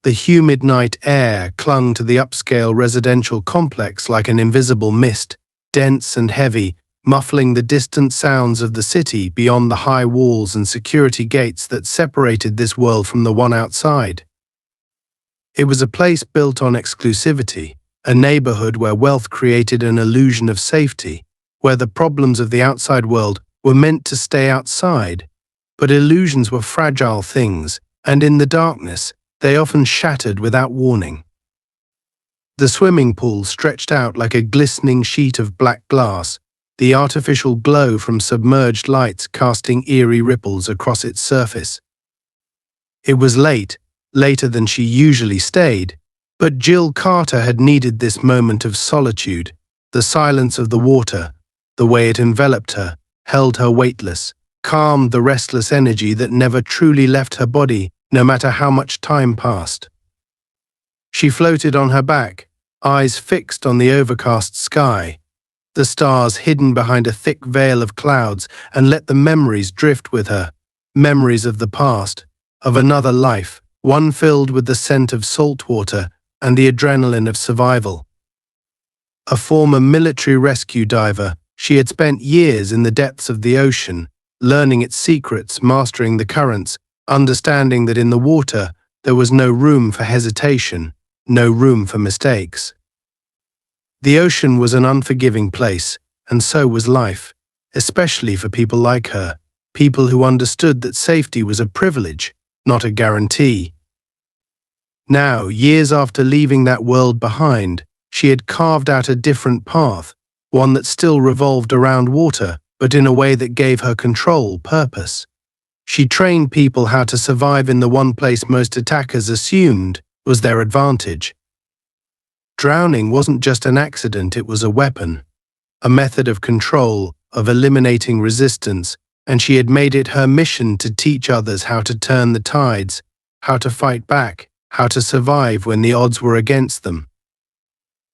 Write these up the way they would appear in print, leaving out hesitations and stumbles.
The humid night air clung to the upscale residential complex like an invisible mist, dense and heavy, muffling the distant sounds of the city beyond the high walls and security gates that separated this world from the one outside. It was a place built on exclusivity, a neighborhood where wealth created an illusion of safety, where the problems of the outside world were meant to stay outside. But illusions were fragile things, and in the darkness, they often shattered without warning. The swimming pool stretched out like a glistening sheet of black glass, the artificial glow from submerged lights casting eerie ripples across its surface. It was late, later than she usually stayed, but Jill Carter had needed this moment of solitude, the silence of the water, the way it enveloped her, held her weightless, calmed the restless energy that never truly left her body, no matter how much time passed. She floated on her back, eyes fixed on the overcast sky, the stars hidden behind a thick veil of clouds, and let the memories drift with her, memories of the past, of another life, one filled with the scent of salt water and the adrenaline of survival. A former military rescue diver, she had spent years in the depths of the ocean, learning its secrets, mastering the currents, understanding that in the water there was no room for hesitation, no room for mistakes. The ocean was an unforgiving place, and so was life, especially for people like her, people who understood that safety was a privilege, not a guarantee. Now, years after leaving that world behind, she had carved out a different path, one that still revolved around water, but in a way that gave her control, purpose. She trained people how to survive in the one place most attackers assumed was their advantage. Drowning wasn't just an accident, it was a weapon, a method of control, of eliminating resistance, and she had made it her mission to teach others how to turn the tides, how to fight back, how to survive when the odds were against them.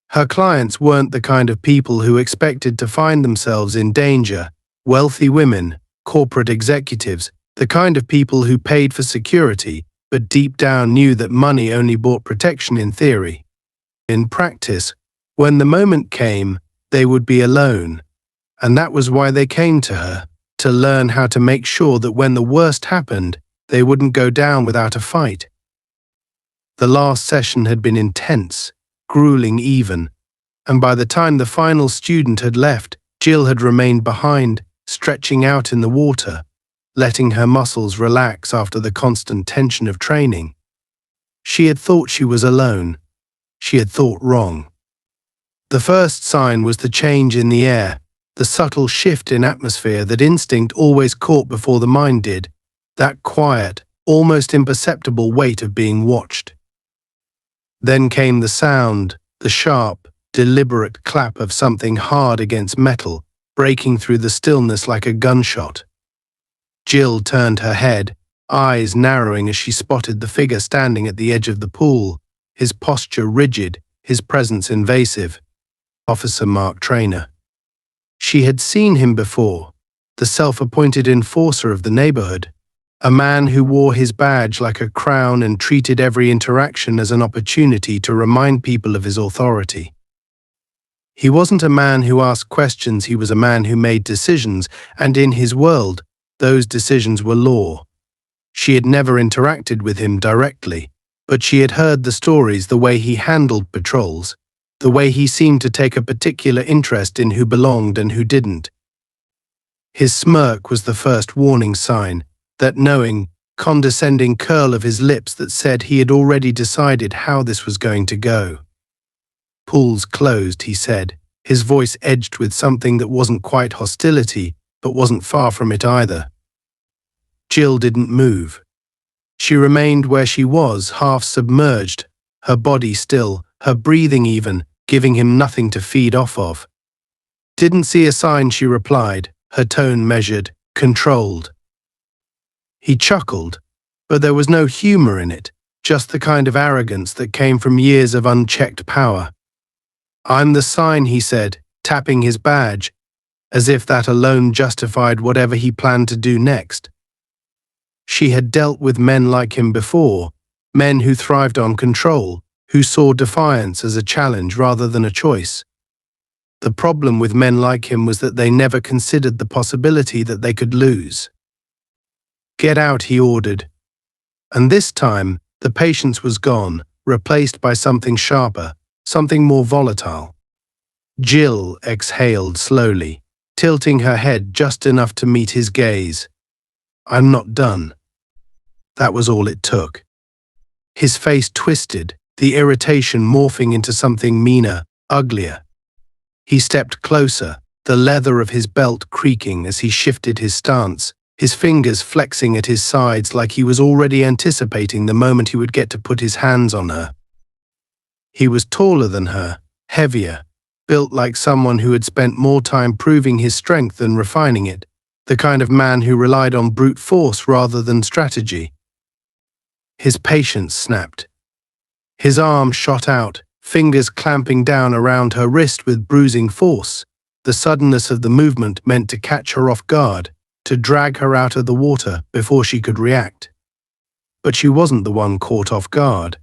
Her clients weren't the kind of people who expected to find themselves in danger, wealthy women, corporate executives, the kind of people who paid for security, but deep down knew that money only bought protection in theory. In practice, when the moment came, they would be alone. And that was why they came to her, to learn how to make sure that when the worst happened, they wouldn't go down without a fight. The last session had been intense, grueling even, and by the time the final student had left, Jill had remained behind, stretching out in the water, letting her muscles relax after the constant tension of training. She had thought she was alone. She had thought wrong. The first sign was the change in the air, the subtle shift in atmosphere that instinct always caught before the mind did, that quiet, almost imperceptible weight of being watched. Then came the sound, the sharp, deliberate clap of something hard against metal, breaking through the stillness like a gunshot. Jill turned her head, eyes narrowing as she spotted the figure standing at the edge of the pool, his posture rigid, his presence invasive. Officer Mark Traynor. She had seen him before, the self-appointed enforcer of the neighborhood, a man who wore his badge like a crown and treated every interaction as an opportunity to remind people of his authority. He wasn't a man who asked questions, he was a man who made decisions, and in his world, those decisions were law. She had never interacted with him directly, but she had heard the stories, the way he handled patrols, the way he seemed to take a particular interest in who belonged and who didn't. His smirk was the first warning sign, that knowing, condescending curl of his lips that said he had already decided how this was going to go. "Pool's closed," he said, his voice edged with something that wasn't quite hostility, but wasn't far from it either. Jill didn't move. She remained where she was, half submerged, her body still, her breathing even, giving him nothing to feed off of. "Didn't see a sign," she replied, her tone measured, controlled. He chuckled, but there was no humor in it, just the kind of arrogance that came from years of unchecked power. "I'm the sign," he said, tapping his badge, as if that alone justified whatever he planned to do next. She had dealt with men like him before, Men who thrived on control, who saw defiance as a challenge rather than a choice. The problem with men like him was that they never considered the possibility that they could lose. "Get out," he ordered. And this time, the patience was gone, replaced by something sharper, something more volatile. Jill exhaled slowly, tilting her head just enough to meet his gaze. "I'm not done." That was all it took. His face twisted, the irritation morphing into something meaner, uglier. He stepped closer, the leather of his belt creaking as he shifted his stance, his fingers flexing at his sides like he was already anticipating the moment he would get to put his hands on her. He was taller than her, heavier, built like someone who had spent more time proving his strength than refining it, the kind of man who relied on brute force rather than strategy. His patience snapped. His arm shot out, fingers clamping down around her wrist with bruising force. The suddenness of the movement meant to catch her off guard, to drag her out of the water before she could react. But she wasn't the one caught off guard.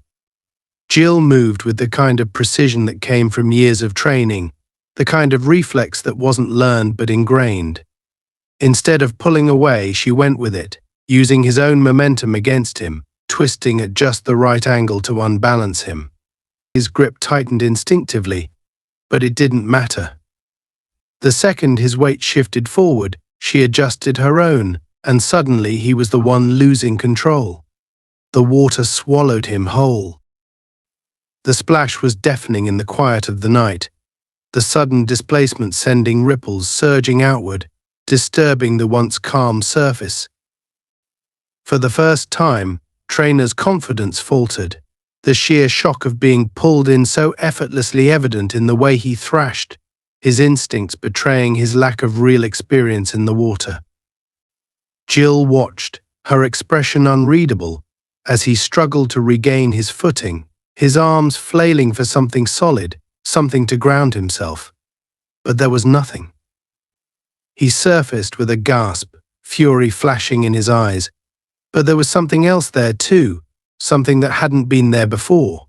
Jill moved with the kind of precision that came from years of training, the kind of reflex that wasn't learned but ingrained. Instead of pulling away, she went with it, using his own momentum against him, twisting at just the right angle to unbalance him. His grip tightened instinctively, but it didn't matter. The second his weight shifted forward, she adjusted her own, and suddenly he was the one losing control. The water swallowed him whole. The splash was deafening in the quiet of the night, the sudden displacement sending ripples surging outward, disturbing the once calm surface. For the first time, Trainer's confidence faltered, the sheer shock of being pulled in so effortlessly evident in the way he thrashed, his instincts betraying his lack of real experience in the water. Jill watched, her expression unreadable, as he struggled to regain his footing, his arms flailing for something solid, something to ground himself. But there was nothing. He surfaced with a gasp, fury flashing in his eyes. But there was something else there too, something that hadn't been there before.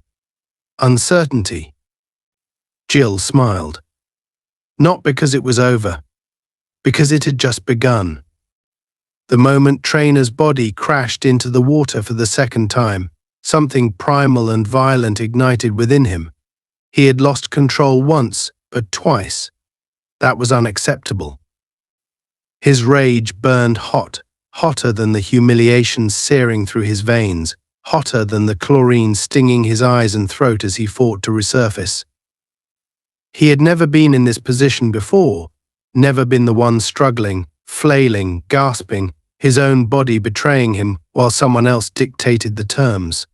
Uncertainty. Jill smiled. Not because it was over, because it had just begun. The moment Trainer's body crashed into the water for the second time, something primal and violent ignited within him. He had lost control once, but twice. That was unacceptable. His rage burned hot, hotter than the humiliation searing through his veins, hotter than the chlorine stinging his eyes and throat as he fought to resurface. He had never been in this position before, never been the one struggling, flailing, gasping, his own body betraying him while someone else dictated the terms.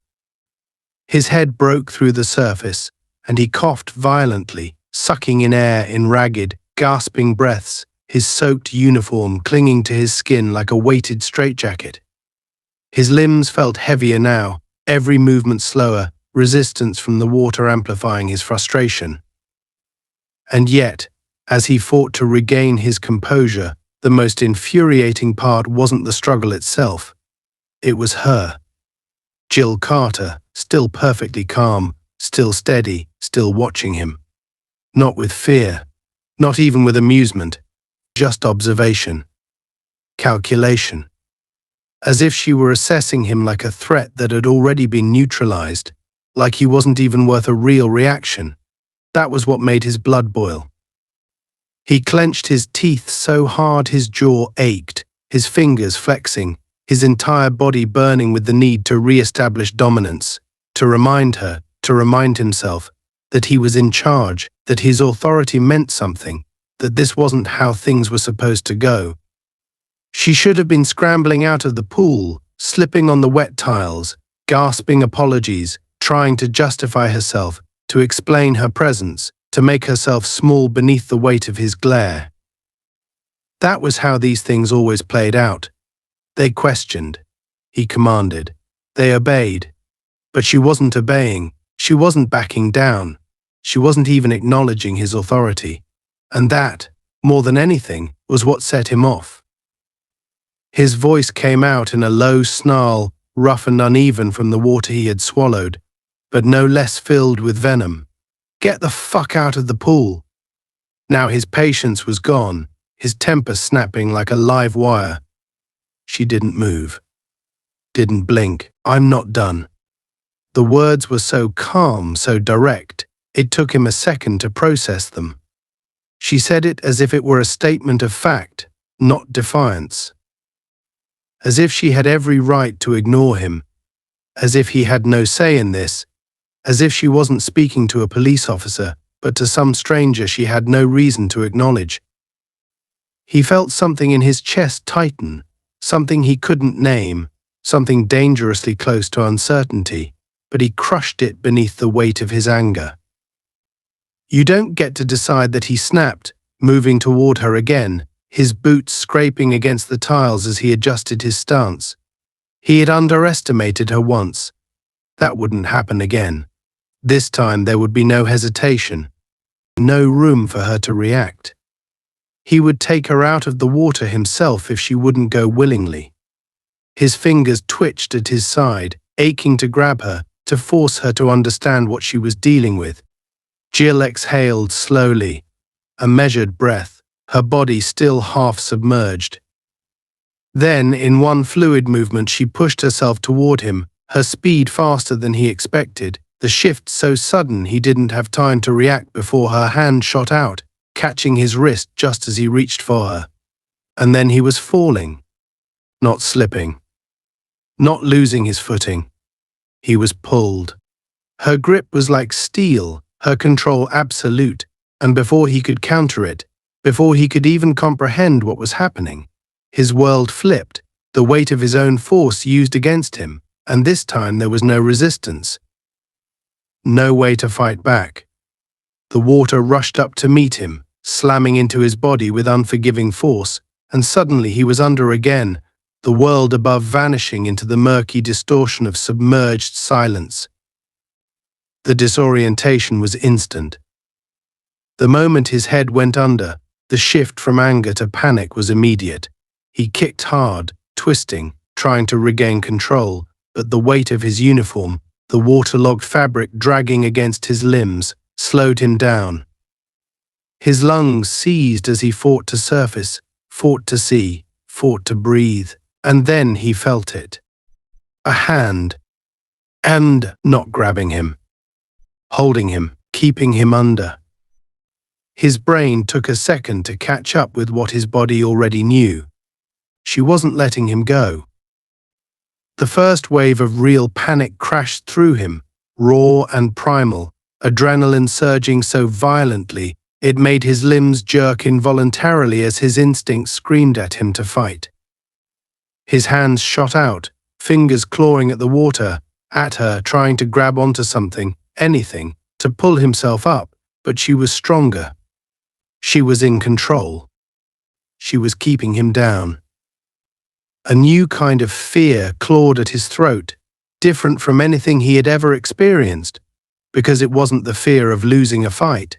His head broke through the surface, and he coughed violently, sucking in air in ragged, gasping breaths, his soaked uniform clinging to his skin like a weighted straitjacket. His limbs felt heavier now, every movement slower, resistance from the water amplifying his frustration. And yet, as he fought to regain his composure, the most infuriating part wasn't the struggle itself. It was her. Jill Carter, still perfectly calm, still steady, still watching him. Not with fear, not even with amusement, just observation. Calculation. As if she were assessing him like a threat that had already been neutralized, like he wasn't even worth a real reaction. That was what made his blood boil. He clenched his teeth so hard his jaw ached, his fingers flexing, his entire body burning with the need to re-establish dominance, to remind her, to remind himself, that he was in charge, that his authority meant something, that this wasn't how things were supposed to go. She should have been scrambling out of the pool, slipping on the wet tiles, gasping apologies, trying to justify herself, to explain her presence, to make herself small beneath the weight of his glare. That was how these things always played out. They questioned. He commanded. They obeyed. But she wasn't obeying. She wasn't backing down. She wasn't even acknowledging his authority. And that, more than anything, was what set him off. His voice came out in a low snarl, rough and uneven from the water he had swallowed, but no less filled with venom. Get the fuck out of the pool. Now his patience was gone, his temper snapping like a live wire. She didn't move. Didn't blink. I'm not done. The words were so calm, so direct, it took him a second to process them. She said it as if it were a statement of fact, not defiance. As if she had every right to ignore him, as if he had no say in this, as if she wasn't speaking to a police officer, but to some stranger she had no reason to acknowledge. He felt something in his chest tighten, something he couldn't name, something dangerously close to uncertainty, but he crushed it beneath the weight of his anger. You don't get to decide that he snapped, moving toward her again, his boots scraping against the tiles as he adjusted his stance. He had underestimated her once. That wouldn't happen again. This time there would be no hesitation, no room for her to react. He would take her out of the water himself if she wouldn't go willingly. His fingers twitched at his side, aching to grab her, to force her to understand what she was dealing with. Jill exhaled slowly, a measured breath, her body still half submerged. Then, in one fluid movement, she pushed herself toward him, her speed faster than he expected, the shift so sudden he didn't have time to react before her hand shot out, catching his wrist just as he reached for her. And then he was falling, not slipping, not losing his footing. He was pulled. Her grip was like steel, her control absolute, and before he could counter it, before he could even comprehend what was happening, his world flipped, the weight of his own force used against him, and this time there was no resistance. No way to fight back. The water rushed up to meet him, slamming into his body with unforgiving force, and suddenly he was under again, the world above vanishing into the murky distortion of submerged silence. The disorientation was instant. The moment his head went under, the shift from anger to panic was immediate. He kicked hard, twisting, trying to regain control, but the weight of his uniform, the waterlogged fabric dragging against his limbs, slowed him down. His lungs seized as he fought to surface, fought to see, fought to breathe, and then he felt it. A hand, and not grabbing him, holding him, keeping him under. His brain took a second to catch up with what his body already knew. She wasn't letting him go. The first wave of real panic crashed through him, raw and primal, adrenaline surging so violently it made his limbs jerk involuntarily as his instincts screamed at him to fight. His hands shot out, fingers clawing at the water, at her, trying to grab onto something, anything, to pull himself up, but she was stronger. She was in control. She was keeping him down. A new kind of fear clawed at his throat, different from anything he had ever experienced, because it wasn't the fear of losing a fight.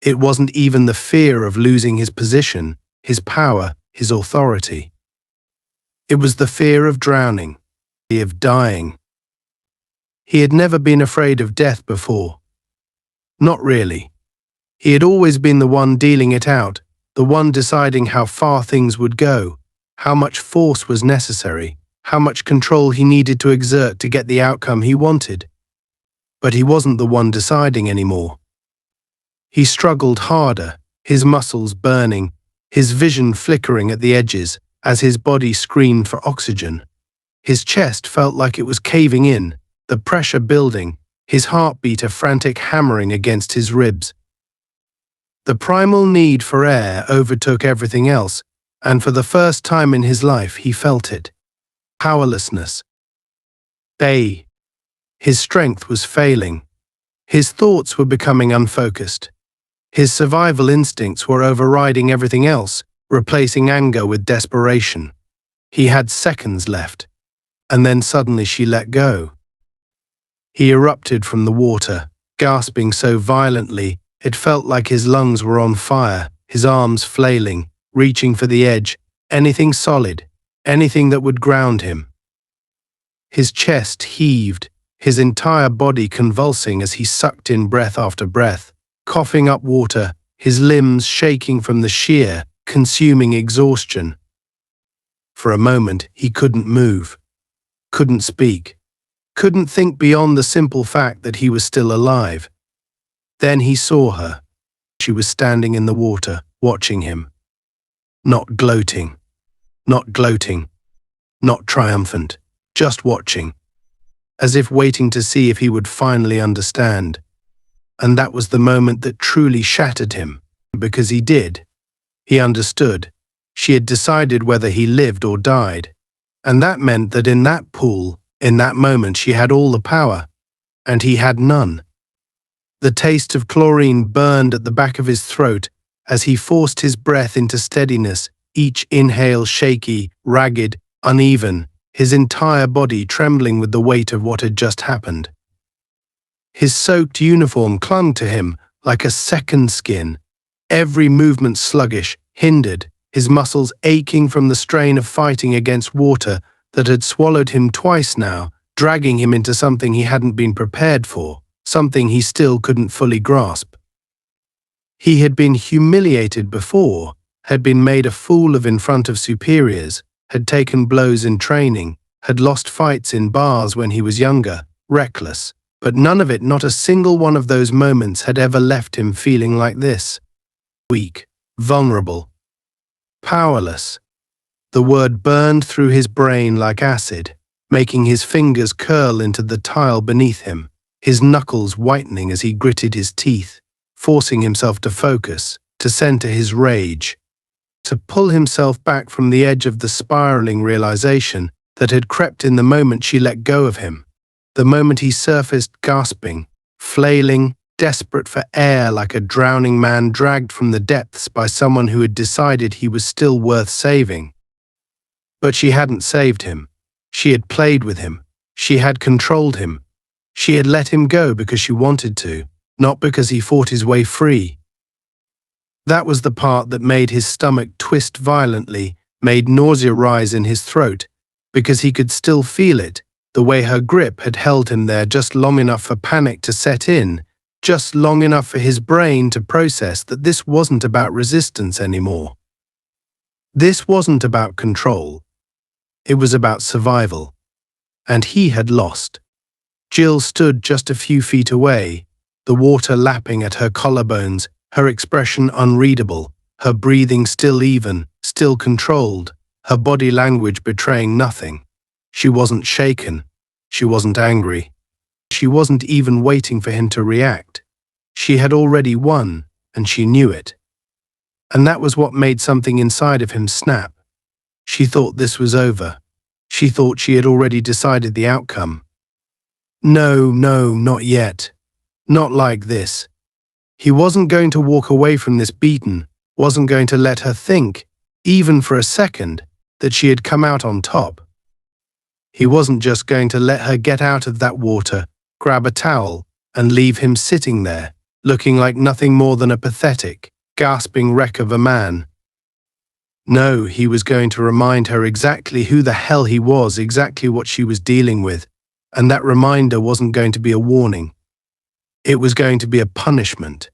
It wasn't even the fear of losing his position, his power, his authority. It was the fear of drowning, of dying. He had never been afraid of death before. Not really. He had always been the one dealing it out, the one deciding how far things would go, how much force was necessary, how much control he needed to exert to get the outcome he wanted. But he wasn't the one deciding anymore. He struggled harder, his muscles burning, his vision flickering at the edges as his body screamed for oxygen. His chest felt like it was caving in, the pressure building, his heartbeat a frantic hammering against his ribs. The primal need for air overtook everything else, and for the first time in his life he felt it. Powerlessness. His strength was failing. His thoughts were becoming unfocused. His survival instincts were overriding everything else, replacing anger with desperation. He had seconds left, and then suddenly she let go. He erupted from the water, gasping so violently it felt like his lungs were on fire, his arms flailing, reaching for the edge, anything solid, anything that would ground him. His chest heaved, his entire body convulsing as he sucked in breath after breath, coughing up water, his limbs shaking from the sheer, consuming exhaustion. For a moment, he couldn't move, couldn't speak, couldn't think beyond the simple fact that he was still alive. Then he saw her. She was standing in the water, watching him. Not gloating, not gloating, not triumphant, just watching, as if waiting to see if he would finally understand. And that was the moment that truly shattered him, because he did. He understood. She had decided whether he lived or died. And that meant that in that pool, in that moment, she had all the power, and he had none. The taste of chlorine burned at the back of his throat as he forced his breath into steadiness, each inhale shaky, ragged, uneven, his entire body trembling with the weight of what had just happened. His soaked uniform clung to him like a second skin, every movement sluggish, hindered, his muscles aching from the strain of fighting against water that had swallowed him twice now, dragging him into something he hadn't been prepared for, something he still couldn't fully grasp. He had been humiliated before, had been made a fool of in front of superiors, had taken blows in training, had lost fights in bars when he was younger, reckless, but none of it, not a single one of those moments had ever left him feeling like this. Weak, vulnerable, powerless. The word burned through his brain like acid, making his fingers curl into the tile beneath him, his knuckles whitening as he gritted his teeth, forcing himself to focus, to center his rage, to pull himself back from the edge of the spiraling realization that had crept in the moment she let go of him, the moment he surfaced gasping, flailing, desperate for air like a drowning man dragged from the depths by someone who had decided he was still worth saving. But she hadn't saved him. She had played with him. She had controlled him. She had let him go because she wanted to, not because he fought his way free. That was the part that made his stomach twist violently, made nausea rise in his throat, because he could still feel it, the way her grip had held him there just long enough for panic to set in, just long enough for his brain to process that this wasn't about resistance anymore. This wasn't about control. It was about survival. And he had lost. Jill stood just a few feet away, the water lapping at her collarbones, her expression unreadable, her breathing still even, still controlled, her body language betraying nothing. She wasn't shaken. She wasn't angry. She wasn't even waiting for him to react. She had already won, and she knew it. And that was what made something inside of him snap. She thought this was over. She thought she had already decided the outcome. No, not yet. Not like this. He wasn't going to walk away from this beaten, wasn't going to let her think, even for a second, that she had come out on top. He wasn't just going to let her get out of that water, grab a towel, and leave him sitting there, looking like nothing more than a pathetic, gasping wreck of a man. No, he was going to remind her exactly who the hell he was, exactly what she was dealing with, and that reminder wasn't going to be a warning. It was going to be a punishment.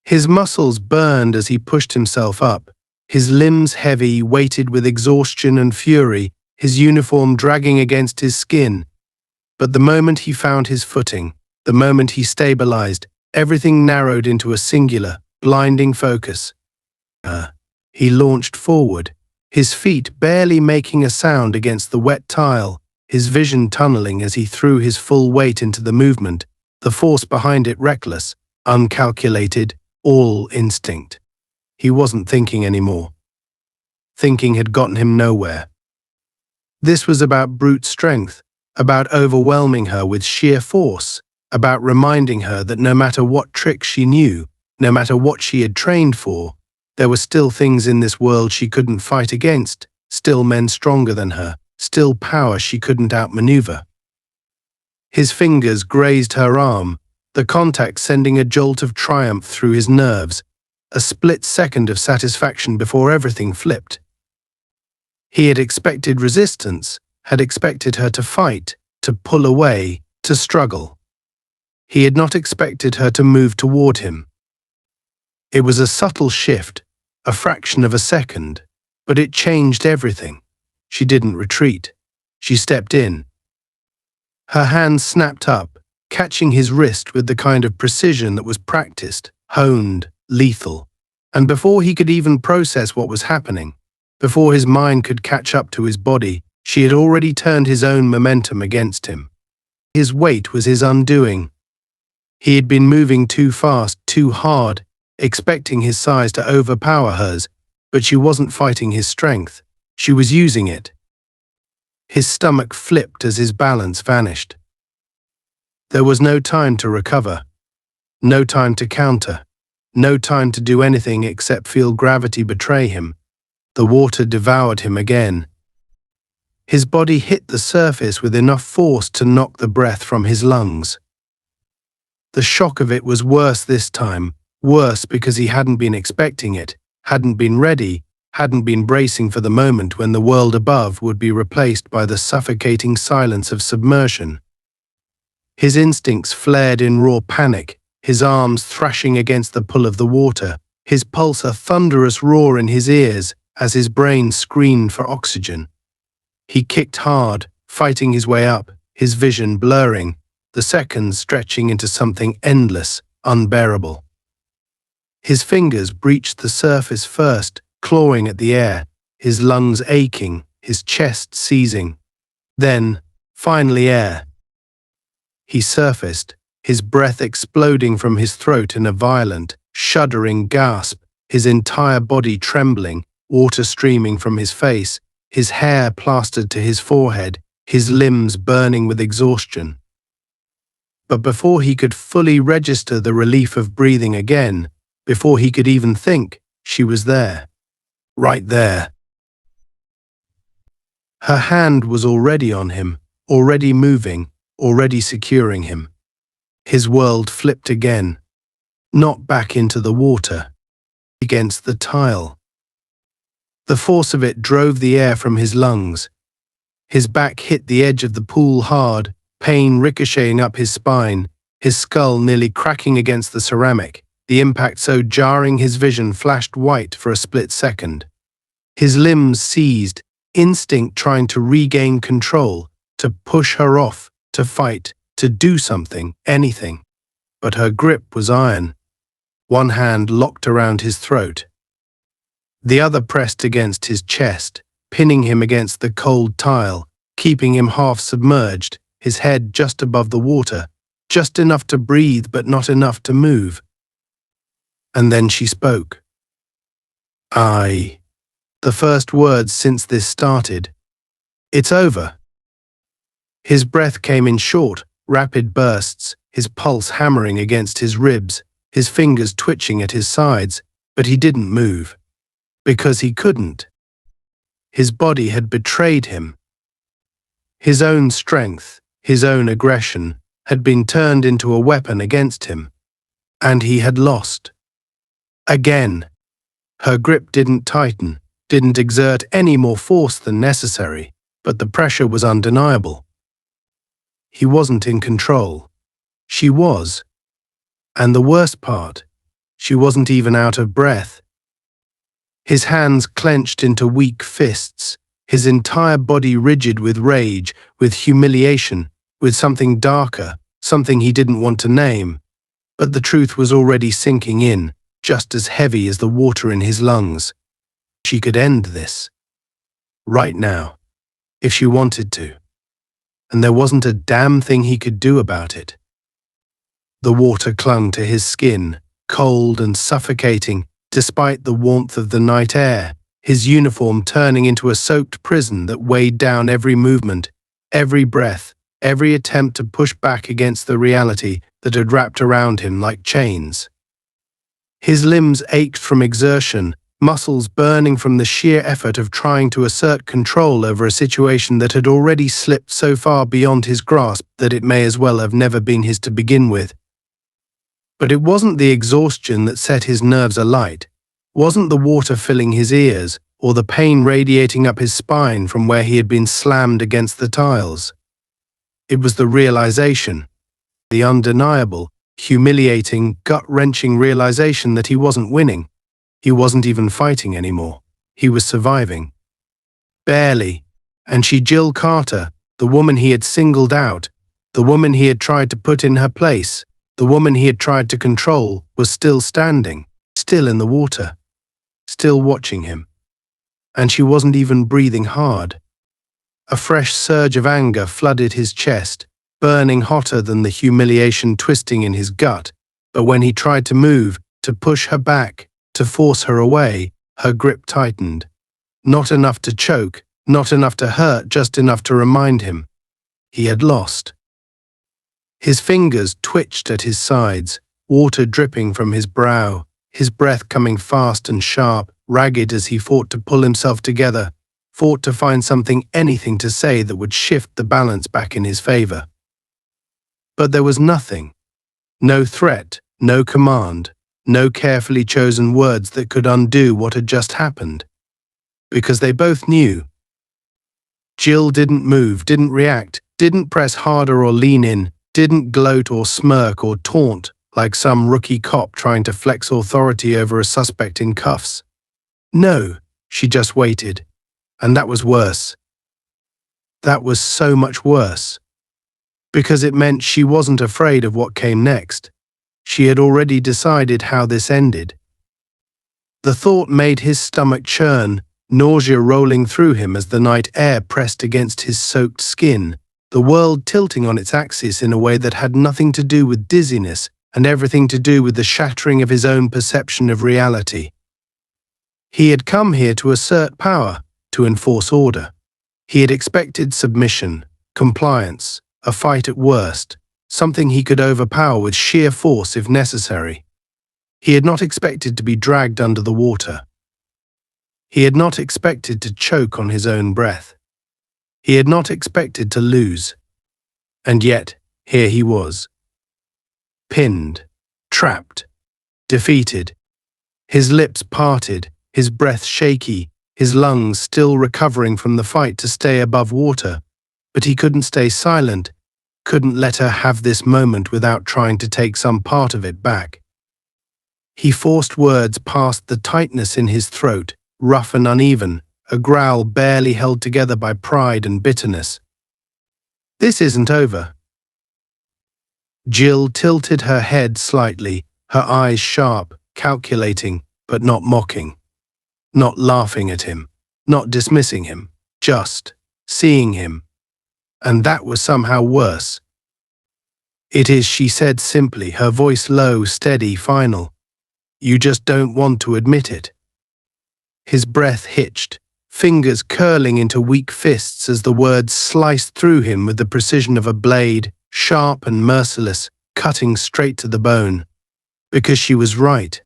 His muscles burned as he pushed himself up, his limbs heavy, weighted with exhaustion and fury, his uniform dragging against his skin. But the moment he found his footing, the moment he stabilized, everything narrowed into a singular, blinding focus. He launched forward, his feet barely making a sound against the wet tile, his vision tunneling as he threw his full weight into the movement, the force behind it reckless, uncalculated, all instinct. He wasn't thinking anymore. Thinking had gotten him nowhere. This was about brute strength, about overwhelming her with sheer force, about reminding her that no matter what tricks she knew, no matter what she had trained for, there were still things in this world she couldn't fight against, still men stronger than her, still power she couldn't outmaneuver. His fingers grazed her arm, the contact sending a jolt of triumph through his nerves, a split second of satisfaction before everything flipped. He had expected resistance, had expected her to fight, to pull away, to struggle. He had not expected her to move toward him. It was a subtle shift, a fraction of a second, but it changed everything. She didn't retreat. She stepped in. Her hand snapped up, catching his wrist with the kind of precision that was practiced, honed, lethal. And before he could even process what was happening, before his mind could catch up to his body, she had already turned his own momentum against him. His weight was his undoing. He had been moving too fast, too hard, expecting his size to overpower hers, but she wasn't fighting his strength. She was using it. His stomach flipped as his balance vanished. There was no time to recover, no time to counter, no time to do anything except feel gravity betray him. The water devoured him again. His body hit the surface with enough force to knock the breath from his lungs. The shock of it was worse this time, worse because he hadn't been expecting it, hadn't been ready, hadn't been bracing for the moment when the world above would be replaced by the suffocating silence of submersion. His instincts flared in raw panic, his arms thrashing against the pull of the water, his pulse a thunderous roar in his ears as his brain screamed for oxygen. He kicked hard, fighting his way up, his vision blurring, the seconds stretching into something endless, unbearable. His fingers breached the surface first, clawing at the air, his lungs aching, his chest seizing. Then, finally air. He surfaced, his breath exploding from his throat in a violent, shuddering gasp, his entire body trembling, water streaming from his face, his hair plastered to his forehead, his limbs burning with exhaustion. But before he could fully register the relief of breathing again, before he could even think, she was there. Right there. Her hand was already on him, already moving, already securing him. His world flipped again, not back into the water, against the tile. The force of it drove the air from his lungs. His back hit the edge of the pool hard, pain ricocheting up his spine, his skull nearly cracking against the ceramic, the impact so jarring his vision flashed white for a split second. His limbs seized, instinct trying to regain control, to push her off, to fight, to do something, anything. But her grip was iron. One hand locked around his throat. The other pressed against his chest, pinning him against the cold tile, keeping him half submerged, his head just above the water, just enough to breathe but not enough to move. And then she spoke. The first words since this started. It's over. His breath came in short, rapid bursts, his pulse hammering against his ribs, his fingers twitching at his sides, but he didn't move. Because he couldn't. His body had betrayed him. His own strength, his own aggression, had been turned into a weapon against him. And he had lost. Again. Her grip didn't tighten, didn't exert any more force than necessary, but the pressure was undeniable. He wasn't in control. She was. And the worst part, she wasn't even out of breath. His hands clenched into weak fists, his entire body rigid with rage, with humiliation, with something darker, something he didn't want to name. But the truth was already sinking in, just as heavy as the water in his lungs. She could end this. Right now. If she wanted to. And there wasn't a damn thing he could do about it. The water clung to his skin, cold and suffocating, despite the warmth of the night air, his uniform turning into a soaked prison that weighed down every movement, every breath, every attempt to push back against the reality that had wrapped around him like chains. His limbs ached from exertion, muscles burning from the sheer effort of trying to assert control over a situation that had already slipped so far beyond his grasp that it may as well have never been his to begin with. But it wasn't the exhaustion that set his nerves alight, wasn't the water filling his ears, or the pain radiating up his spine from where he had been slammed against the tiles. It was the realization, the undeniable, humiliating, gut-wrenching realization that he wasn't winning. He wasn't even fighting anymore. He was surviving. Barely. And she, Jill Carter, the woman he had singled out, the woman he had tried to put in her place, the woman he had tried to control, was still standing, still in the water, still watching him. And she wasn't even breathing hard. A fresh surge of anger flooded his chest, burning hotter than the humiliation twisting in his gut. But when he tried to move, to push her back, to force her away, her grip tightened. Not enough to choke, not enough to hurt, just enough to remind him. He had lost. His fingers twitched at his sides, water dripping from his brow, his breath coming fast and sharp, ragged as he fought to pull himself together, fought to find something, anything to say that would shift the balance back in his favor. But there was nothing. No threat, no command, no carefully chosen words that could undo what had just happened. Because they both knew. Jill didn't move, didn't react, didn't press harder or lean in, didn't gloat or smirk or taunt like some rookie cop trying to flex authority over a suspect in cuffs. No, she just waited. And that was worse. That was so much worse. Because it meant she wasn't afraid of what came next. She had already decided how this ended. The thought made his stomach churn, nausea rolling through him as the night air pressed against his soaked skin, the world tilting on its axis in a way that had nothing to do with dizziness and everything to do with the shattering of his own perception of reality. He had come here to assert power, to enforce order. He had expected submission, compliance, a fight at worst, something he could overpower with sheer force if necessary. He had not expected to be dragged under the water. He had not expected to choke on his own breath. He had not expected to lose. And yet, here he was. Pinned, trapped, defeated. His lips parted, his breath shaky, his lungs still recovering from the fight to stay above water. But he couldn't stay silent, couldn't let her have this moment without trying to take some part of it back. He forced words past the tightness in his throat, rough and uneven, a growl barely held together by pride and bitterness. This isn't over. Jill tilted her head slightly, her eyes sharp, calculating, but not mocking. Not laughing at him, not dismissing him, just seeing him. And that was somehow worse. It is, she said simply, her voice low, steady, final. You just don't want to admit it. His breath hitched, fingers curling into weak fists as the words sliced through him with the precision of a blade, sharp and merciless, cutting straight to the bone. Because she was right.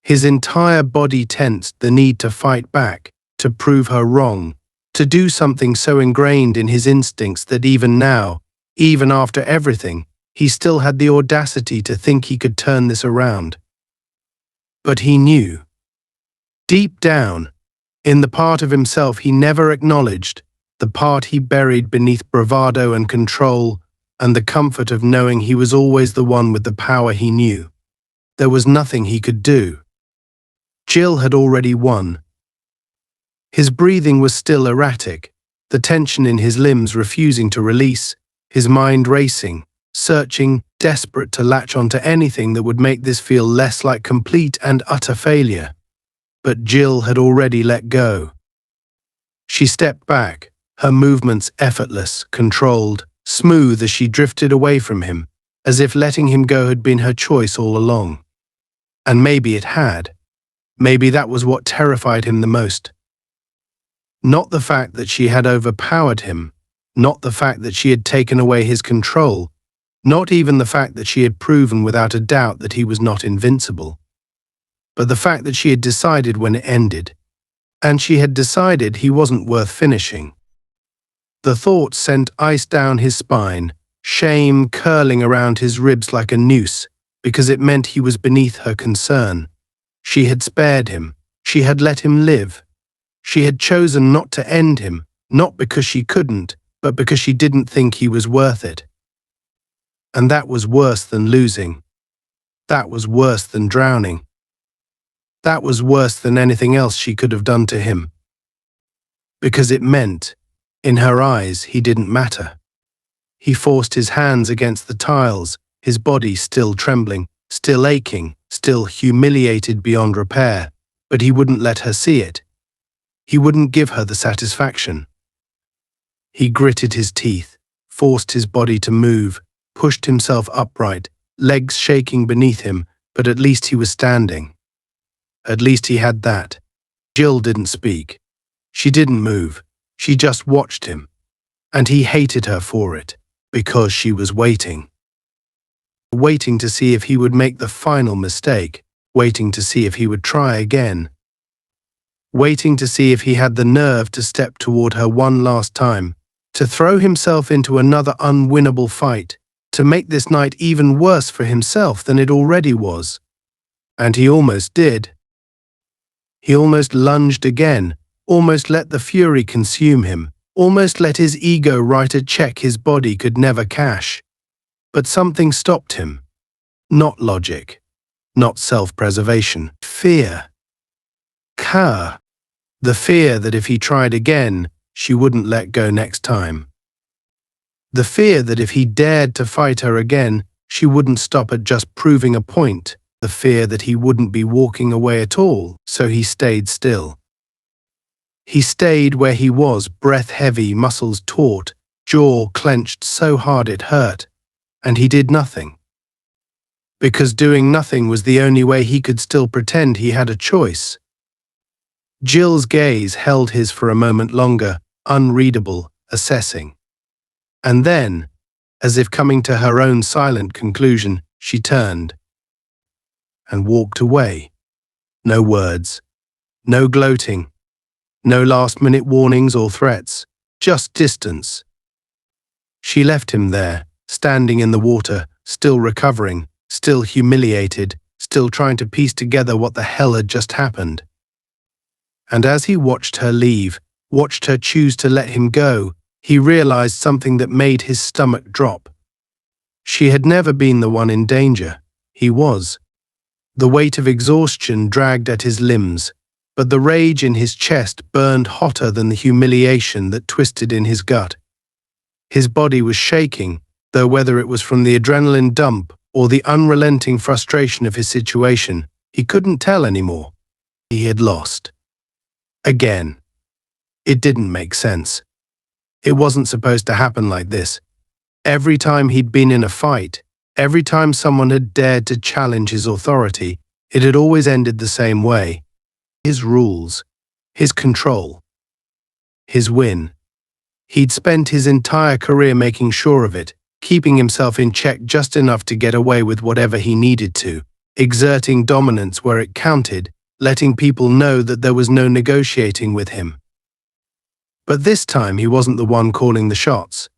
His entire body tensed, the need to fight back, to prove her wrong, to do something so ingrained in his instincts that even now, even after everything, he still had the audacity to think he could turn this around. But he knew. Deep down, in the part of himself he never acknowledged, the part he buried beneath bravado and control, and the comfort of knowing he was always the one with the power he knew. There was nothing he could do. Jill had already won. His breathing was still erratic, the tension in his limbs refusing to release, his mind racing, searching, desperate to latch onto anything that would make this feel less like complete and utter failure. But Jill had already let go. She stepped back, her movements effortless, controlled, smooth as she drifted away from him, as if letting him go had been her choice all along. And maybe it had. Maybe that was what terrified him the most. Not the fact that she had overpowered him, not the fact that she had taken away his control, not even the fact that she had proven without a doubt that he was not invincible, but the fact that she had decided when it ended, and she had decided he wasn't worth finishing. The thought sent ice down his spine, shame curling around his ribs like a noose, because it meant he was beneath her concern. She had spared him, she had let him live, She had chosen not to end him, not because she couldn't, but because she didn't think he was worth it. And that was worse than losing. That was worse than drowning. That was worse than anything else she could have done to him. Because it meant, in her eyes, he didn't matter. He forced his hands against the tiles, his body still trembling, still aching, still humiliated beyond repair, but he wouldn't let her see it. He wouldn't give her the satisfaction. He gritted his teeth, forced his body to move, pushed himself upright, legs shaking beneath him, but at least he was standing. At least he had that. Jill didn't speak. She didn't move. She just watched him. And he hated her for it, because she was waiting. Waiting to see if he would make the final mistake, waiting to see if he would try again. Waiting to see if he had the nerve to step toward her one last time, to throw himself into another unwinnable fight, to make this night even worse for himself than it already was. And he almost did. He almost lunged again, almost let the fury consume him, almost let his ego write a check his body could never cash. But something stopped him. Not logic, not self-preservation, fear. The fear that if he tried again, she wouldn't let go next time. The fear that if he dared to fight her again, she wouldn't stop at just proving a point. The fear that he wouldn't be walking away at all, so he stayed still. He stayed where he was, breath heavy, muscles taut, jaw clenched so hard it hurt, and he did nothing. Because doing nothing was the only way he could still pretend he had a choice. Jill's gaze held his for a moment longer, unreadable, assessing. And then, as if coming to her own silent conclusion, she turned and walked away. No words, no gloating, no last-minute warnings or threats, just distance. She left him there, standing in the water, still recovering, still humiliated, still trying to piece together what the hell had just happened. And as he watched her leave, watched her choose to let him go, he realized something that made his stomach drop. She had never been the one in danger. He was. The weight of exhaustion dragged at his limbs, but the rage in his chest burned hotter than the humiliation that twisted in his gut. His body was shaking, though whether it was from the adrenaline dump or the unrelenting frustration of his situation, he couldn't tell anymore. He had lost. Again. It didn't make sense. It wasn't supposed to happen like this. Every time he'd been in a fight, every time someone had dared to challenge his authority, it had always ended the same way. His rules, his control, his win. He'd spent his entire career making sure of it, keeping himself in check just enough to get away with whatever he needed to, exerting dominance where it counted, letting people know that there was no negotiating with him. But this time he wasn't the one calling the shots.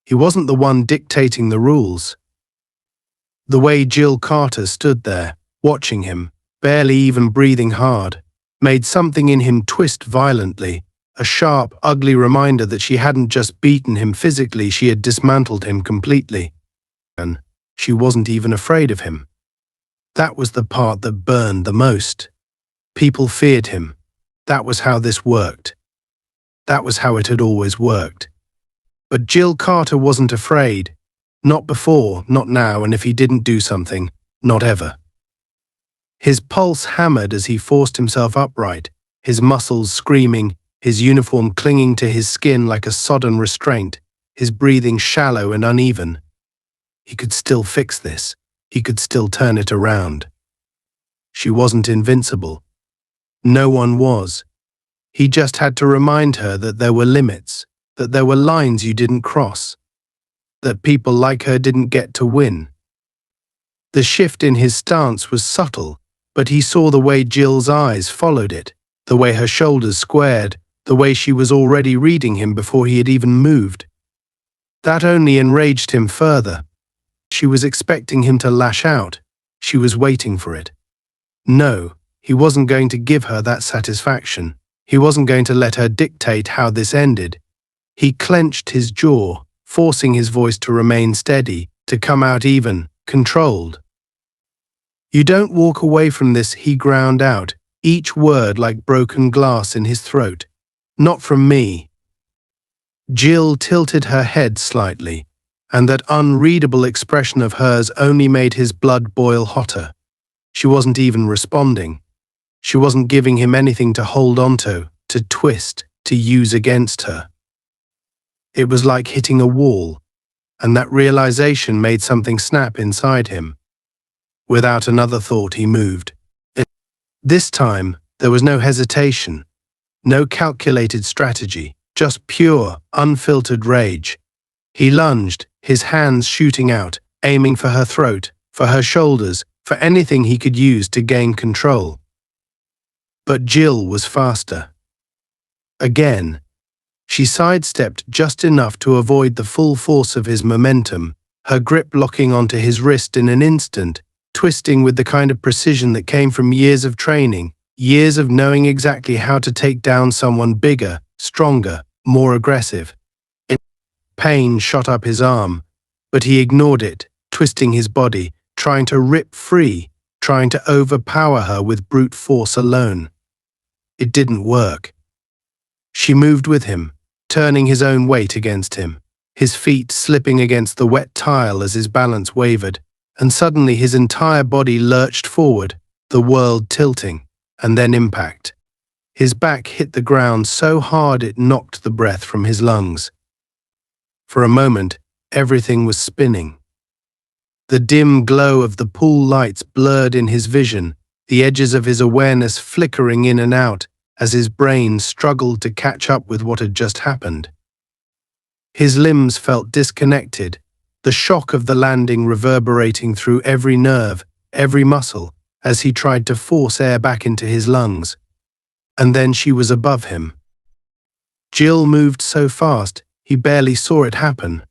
He wasn't the one dictating the rules. The way Jill Carter stood there, watching him, barely even breathing hard, made something in him twist violently, a sharp, ugly reminder that she hadn't just beaten him physically, she had dismantled him completely. And she wasn't even afraid of him. That was the part that burned the most. People feared him. That was how this worked. That was how it had always worked. But Jill Carter wasn't afraid. Not before, not now, and if he didn't do something, not ever. His pulse hammered as he forced himself upright, his muscles screaming, his uniform clinging to his skin like a sodden restraint, his breathing shallow and uneven. He could still fix this. He could still turn it around. She wasn't invincible. No one was. He just had to remind her that there were limits, that there were lines you didn't cross, that people like her didn't get to win. The shift in his stance was subtle, but he saw the way Jill's eyes followed it, the way her shoulders squared, the way she was already reading him before he had even moved. That only enraged him further. She was expecting him to lash out. She was waiting for it. No, he wasn't going to give her that satisfaction. He wasn't going to let her dictate how this ended. He clenched his jaw, forcing his voice to remain steady, to come out even, controlled. "You don't walk away from this," he ground out, each word like broken glass in his throat. "Not from me." Jill tilted her head slightly, and that unreadable expression of hers only made his blood boil hotter. She wasn't even responding. She wasn't giving him anything to hold onto, to twist, to use against her. It was like hitting a wall, and that realization made something snap inside him. Without another thought, he moved. This time, there was no hesitation, no calculated strategy, just pure, unfiltered rage. He lunged, his hands shooting out, aiming for her throat, for her shoulders, for anything he could use to gain control. But Jill was faster. Again, she sidestepped just enough to avoid the full force of his momentum, her grip locking onto his wrist in an instant, twisting with the kind of precision that came from years of training, years of knowing exactly how to take down someone bigger, stronger, more aggressive. Pain shot up his arm, but he ignored it, twisting his body, trying to rip free, trying to overpower her with brute force alone. It didn't work. She moved with him, turning his own weight against him, his feet slipping against the wet tile as his balance wavered, and suddenly his entire body lurched forward, the world tilting, and then impact. His back hit the ground so hard it knocked the breath from his lungs. For a moment, everything was spinning. The dim glow of the pool lights blurred in his vision, the edges of his awareness flickering in and out as his brain struggled to catch up with what had just happened. His limbs felt disconnected, the shock of the landing reverberating through every nerve, every muscle, as he tried to force air back into his lungs. And then she was above him. Jill moved so fast, he barely saw it happen.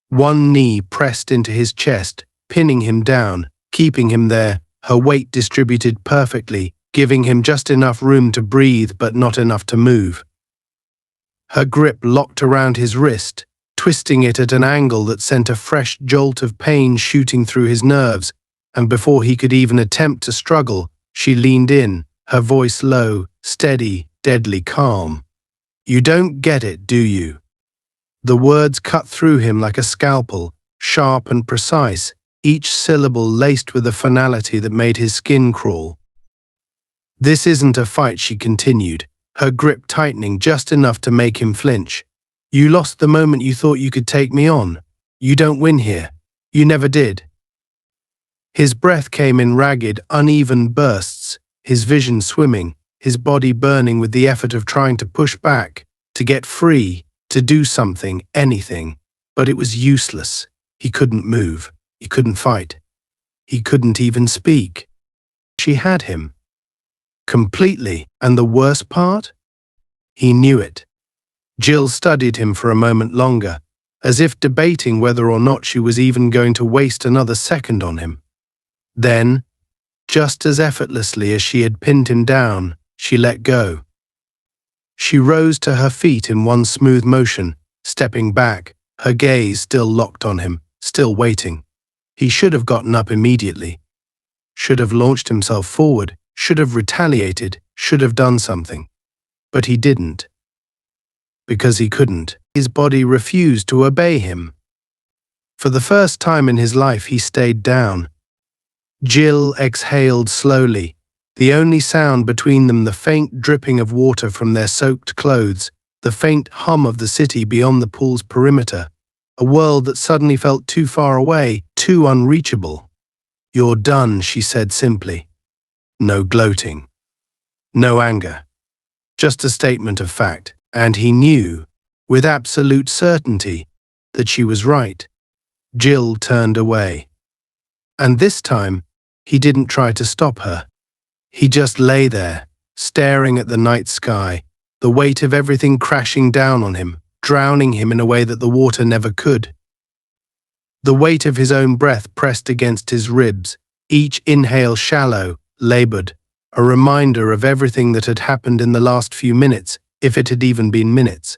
One knee pressed into his chest, pinning him down, keeping him there, her weight distributed perfectly, giving him just enough room to breathe but not enough to move. Her grip locked around his wrist, twisting it at an angle that sent a fresh jolt of pain shooting through his nerves, and before he could even attempt to struggle, she leaned in, her voice low, steady, deadly calm. "You don't get it, do you?" The words cut through him like a scalpel, sharp and precise, each syllable laced with a finality that made his skin crawl. "This isn't a fight," she continued, her grip tightening just enough to make him flinch. "You lost the moment you thought you could take me on. You don't win here. You never did." His breath came in ragged, uneven bursts, his vision swimming, his body burning with the effort of trying to push back, to get free, to do something, anything. But it was useless. He couldn't move. He couldn't fight. He couldn't even speak. She had him. Completely. And the worst part? He knew it. Jill studied him for a moment longer, as if debating whether or not she was even going to waste another second on him. Then, just as effortlessly as she had pinned him down, she let go. She rose to her feet in one smooth motion, stepping back, her gaze still locked on him, still waiting. He should have gotten up immediately. Should have launched himself forward, should have retaliated, should have done something. But he didn't. Because he couldn't. His body refused to obey him. For the first time in his life, he stayed down. Jill exhaled slowly, the only sound between them the faint dripping of water from their soaked clothes, the faint hum of the city beyond the pool's perimeter, a world that suddenly felt too far away, too unreachable. "You're done," she said simply. No gloating. No anger. Just a statement of fact, and he knew, with absolute certainty, that she was right. Jill turned away. And this time, he didn't try to stop her. He just lay there, staring at the night sky, the weight of everything crashing down on him, drowning him in a way that the water never could. The weight of his own breath pressed against his ribs, each inhale shallow, labored, a reminder of everything that had happened in the last few minutes, if it had even been minutes.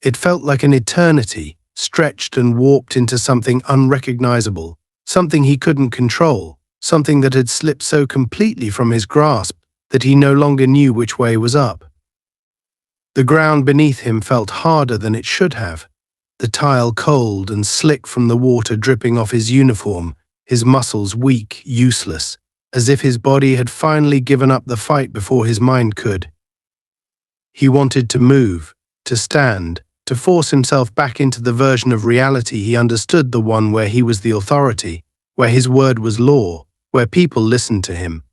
It felt like an eternity, stretched and warped into something unrecognizable, something he couldn't control, something that had slipped so completely from his grasp that he no longer knew which way was up. The ground beneath him felt harder than it should have, the tile cold and slick from the water dripping off his uniform, his muscles weak, useless, as if his body had finally given up the fight before his mind could. He wanted to move, to stand, to force himself back into the version of reality he understood, the one where he was the authority, where his word was law, where people listened to him.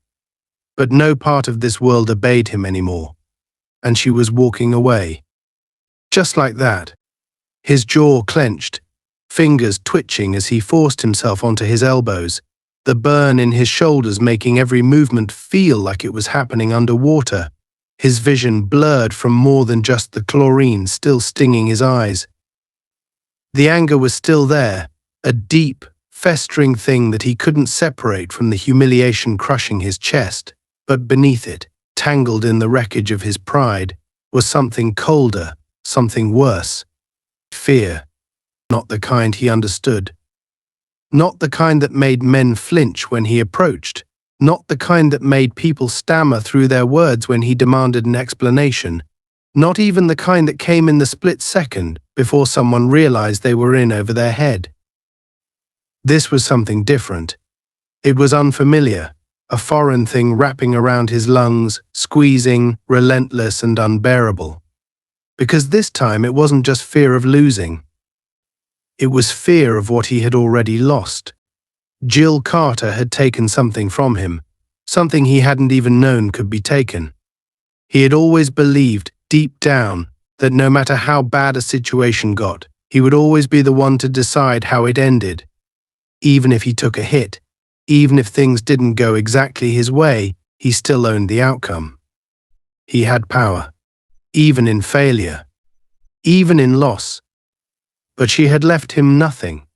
But no part of this world obeyed him anymore, and she was walking away. Just like that. His jaw clenched, fingers twitching as he forced himself onto his elbows, the burn in his shoulders making every movement feel like it was happening underwater, his vision blurred from more than just the chlorine still stinging his eyes. The anger was still there, a deep, festering thing that he couldn't separate from the humiliation crushing his chest, but beneath it, tangled in the wreckage of his pride, was something colder, something worse. Fear, not the kind he understood. Not the kind that made men flinch when he approached, not the kind that made people stammer through their words when he demanded an explanation, not even the kind that came in the split second before someone realized they were in over their head. This was something different. It was unfamiliar, a foreign thing wrapping around his lungs, squeezing, relentless and unbearable. Because this time it wasn't just fear of losing. It was fear of what he had already lost. Jill Carter had taken something from him, something he hadn't even known could be taken. He had always believed, deep down, that no matter how bad a situation got, he would always be the one to decide how it ended. Even if he took a hit, even if things didn't go exactly his way, he still owned the outcome. He had power, even in failure, even in loss. But she had left him nothing.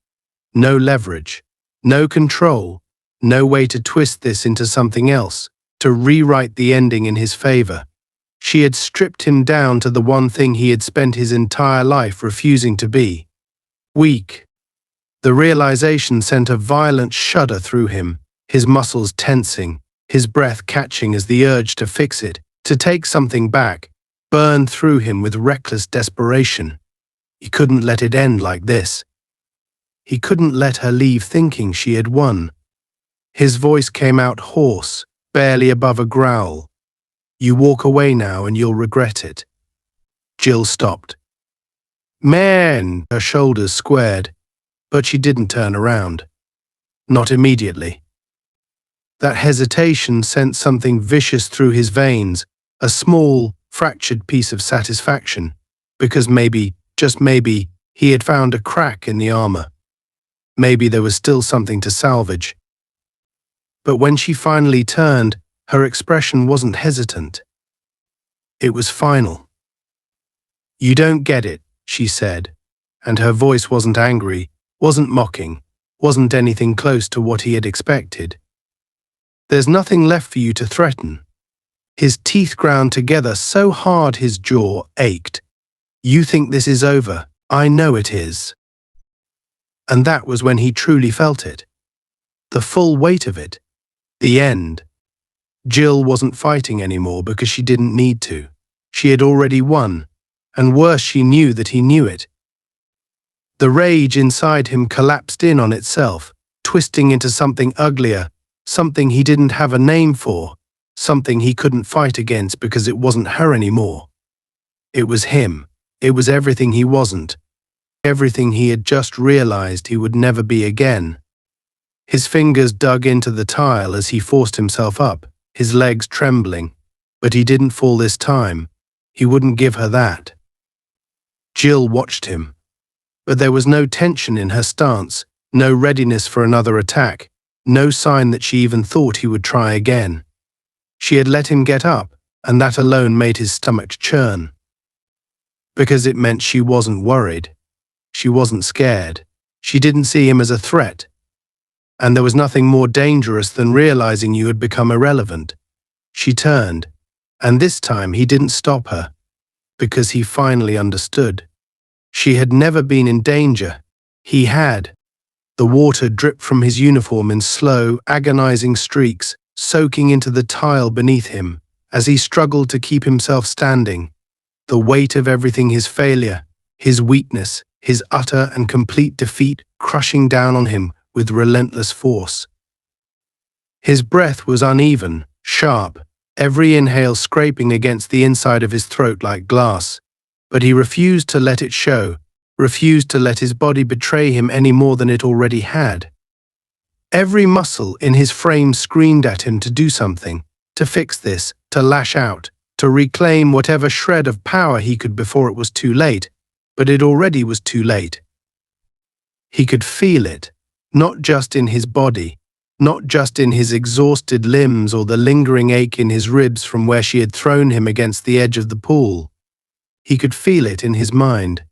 No leverage, no control, no way to twist this into something else, to rewrite the ending in his favor. She had stripped him down to the one thing he had spent his entire life refusing to be: weak. The realization sent a violent shudder through him, his muscles tensing, his breath catching as the urge to fix it, to take something back, burned through him with reckless desperation. He couldn't let it end like this. He couldn't let her leave thinking she had won. His voice came out hoarse, barely above a growl. "You walk away now and you'll regret it." Jill stopped. "Man!" Her shoulders squared, but she didn't turn around. Not immediately. That hesitation sent something vicious through his veins, a small, fractured piece of satisfaction, because maybe, just maybe, he had found a crack in the armor. Maybe there was still something to salvage. But when she finally turned, her expression wasn't hesitant. It was final. "You don't get it," she said, and her voice wasn't angry, wasn't mocking, wasn't anything close to what he had expected. "There's nothing left for you to threaten." His teeth ground together so hard his jaw ached. "You think this is over? I know it is." And that was when he truly felt it. The full weight of it. The end. Jill wasn't fighting anymore because she didn't need to. She had already won, and worse, she knew that he knew it. The rage inside him collapsed in on itself, twisting into something uglier, something he didn't have a name for, something he couldn't fight against because it wasn't her anymore. It was him. It was everything he wasn't. Everything he had just realized he would never be again. His fingers dug into the tile as he forced himself up, his legs trembling. But he didn't fall this time. He wouldn't give her that. Jill watched him. But there was no tension in her stance, no readiness for another attack, no sign that she even thought he would try again. She had let him get up, and that alone made his stomach churn. Because it meant she wasn't worried. She wasn't scared. She didn't see him as a threat. And there was nothing more dangerous than realizing you had become irrelevant. She turned, and this time he didn't stop her, because he finally understood. She had never been in danger. He had. The water dripped from his uniform in slow, agonizing streaks, soaking into the tile beneath him as he struggled to keep himself standing. The weight of everything, his failure, his weakness, his utter and complete defeat crushing down on him with relentless force. His breath was uneven, sharp, every inhale scraping against the inside of his throat like glass, but he refused to let it show, refused to let his body betray him any more than it already had. Every muscle in his frame screamed at him to do something, to fix this, to lash out, to reclaim whatever shred of power he could before it was too late, but it already was too late. He could feel it, not just in his body, not just in his exhausted limbs or the lingering ache in his ribs from where she had thrown him against the edge of the pool. He could feel it in his mind.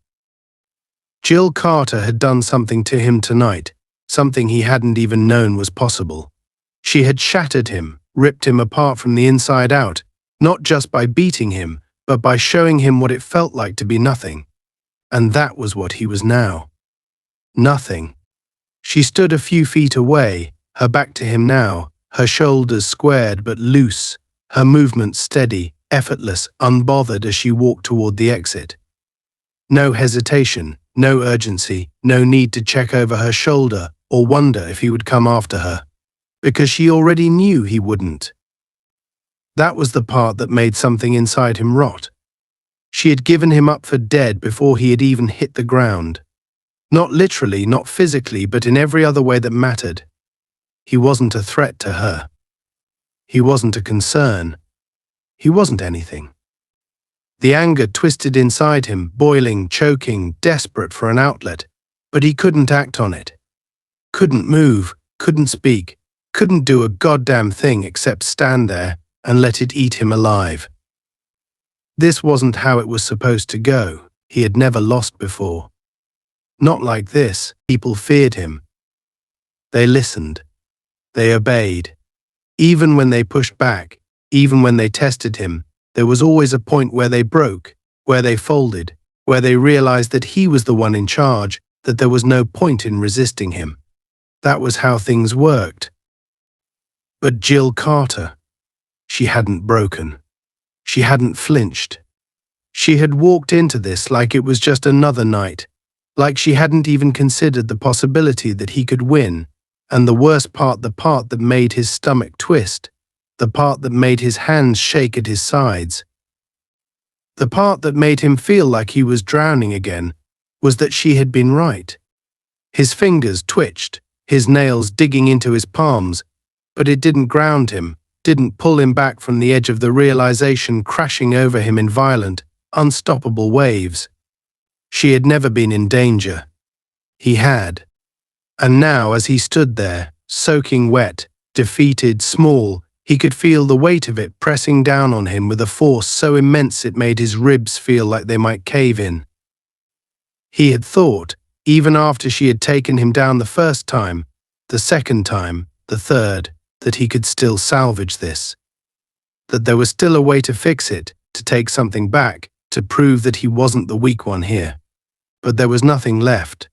Jill Carter had done something to him tonight, something he hadn't even known was possible. She had shattered him, ripped him apart from the inside out, not just by beating him, but by showing him what it felt like to be nothing. And that was what he was now. Nothing. She stood a few feet away, her back to him now, her shoulders squared but loose, her movements steady, effortless, unbothered as she walked toward the exit. No hesitation, no urgency, no need to check over her shoulder or wonder if he would come after her, because she already knew he wouldn't. That was the part that made something inside him rot. She had given him up for dead before he had even hit the ground. Not literally, not physically, but in every other way that mattered. He wasn't a threat to her. He wasn't a concern. He wasn't anything. The anger twisted inside him, boiling, choking, desperate for an outlet, but he couldn't act on it. Couldn't move, couldn't speak, couldn't do a goddamn thing except stand there and let it eat him alive. This wasn't how it was supposed to go. He had never lost before. Not like this. People feared him. They listened. They obeyed. Even when they pushed back, even when they tested him, there was always a point where they broke, where they folded, where they realized that he was the one in charge, that there was no point in resisting him. That was how things worked. But Jill Carter, she hadn't broken. She hadn't flinched. She had walked into this like it was just another night, like she hadn't even considered the possibility that he could win, and the worst part, the part that made his stomach twist, the part that made his hands shake at his sides, the part that made him feel like he was drowning again, was that she had been right. His fingers twitched, his nails digging into his palms, but it didn't ground him, didn't pull him back from the edge of the realization crashing over him in violent, unstoppable waves. She had never been in danger. He had. And now, as he stood there, soaking wet, defeated, small, he could feel the weight of it pressing down on him with a force so immense it made his ribs feel like they might cave in. He had thought, even after she had taken him down the first time, the second time, the third, that he could still salvage this. That there was still a way to fix it, to take something back, to prove that he wasn't the weak one here. But there was nothing left.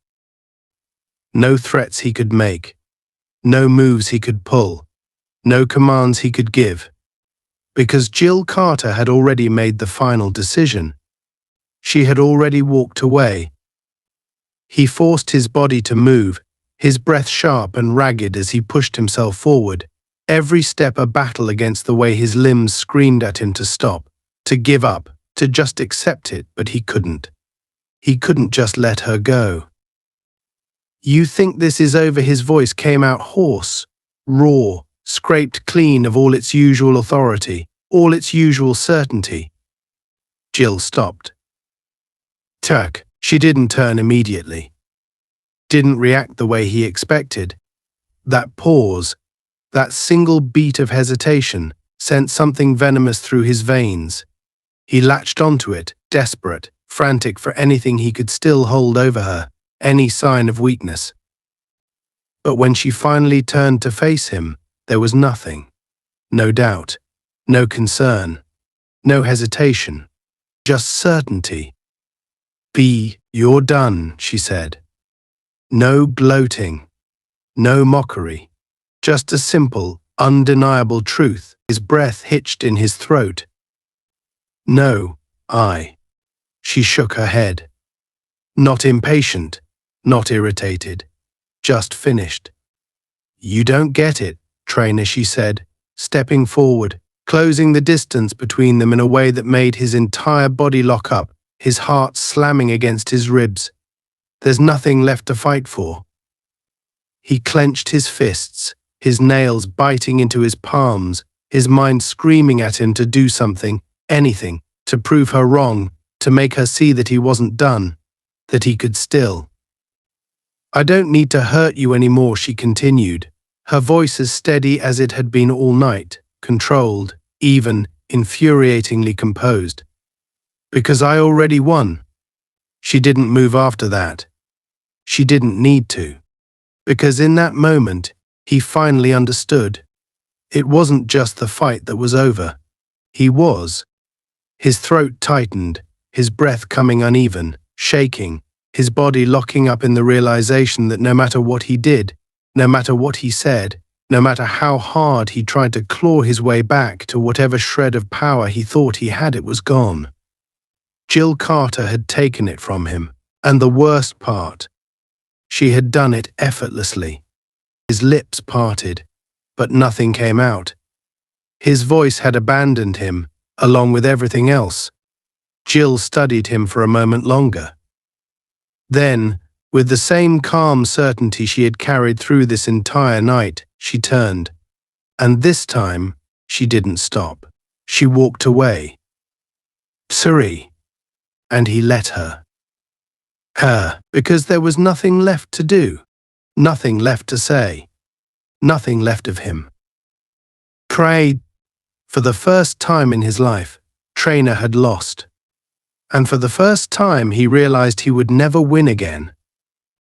No threats he could make. No moves he could pull. No commands he could give. Because Jill Carter had already made the final decision. She had already walked away. He forced his body to move, his breath sharp and ragged as he pushed himself forward, every step a battle against the way his limbs screamed at him to stop, to give up, to just accept it, but he couldn't. He couldn't just let her go. "You think this is over?" His voice came out hoarse, raw, scraped clean of all its usual authority, all its usual certainty. Jill stopped. Turk. She didn't turn immediately. Didn't react the way he expected. That pause, that single beat of hesitation, sent something venomous through his veins. He latched onto it, desperate, frantic for anything he could still hold over her, any sign of weakness. But when she finally turned to face him, there was nothing. No doubt, no concern, no hesitation, just certainty. You're done, she said. No gloating, no mockery, just a simple, undeniable truth, his breath hitched in his throat. No, She shook her head. Not impatient, not irritated, just finished. You don't get it, trainer, she said, stepping forward, closing the distance between them in a way that made his entire body lock up, his heart slamming against his ribs. There's nothing left to fight for. He clenched his fists, his nails biting into his palms, his mind screaming at him to do something, anything, to prove her wrong, to make her see that he wasn't done, that he could still. I don't need to hurt you anymore, she continued, her voice as steady as it had been all night, controlled, even, infuriatingly composed. Because I already won. She didn't move after that. She didn't need to. Because in that moment, he finally understood. It wasn't just the fight that was over. He was. His throat tightened, his breath coming uneven, shaking, his body locking up in the realization that no matter what he did, no matter what he said, no matter how hard he tried to claw his way back to whatever shred of power he thought he had, it was gone. Jill Carter had taken it from him, and the worst part, she had done it effortlessly. His lips parted, but nothing came out. His voice had abandoned him, along with everything else. Jill studied him for a moment longer. Then, with the same calm certainty she had carried through this entire night, she turned. And this time, she didn't stop. She walked away. Suri. And he let her. Because there was nothing left to do, nothing left to say, nothing left of him. For the first time in his life, Trainer had lost. And for the first time he realized he would never win again.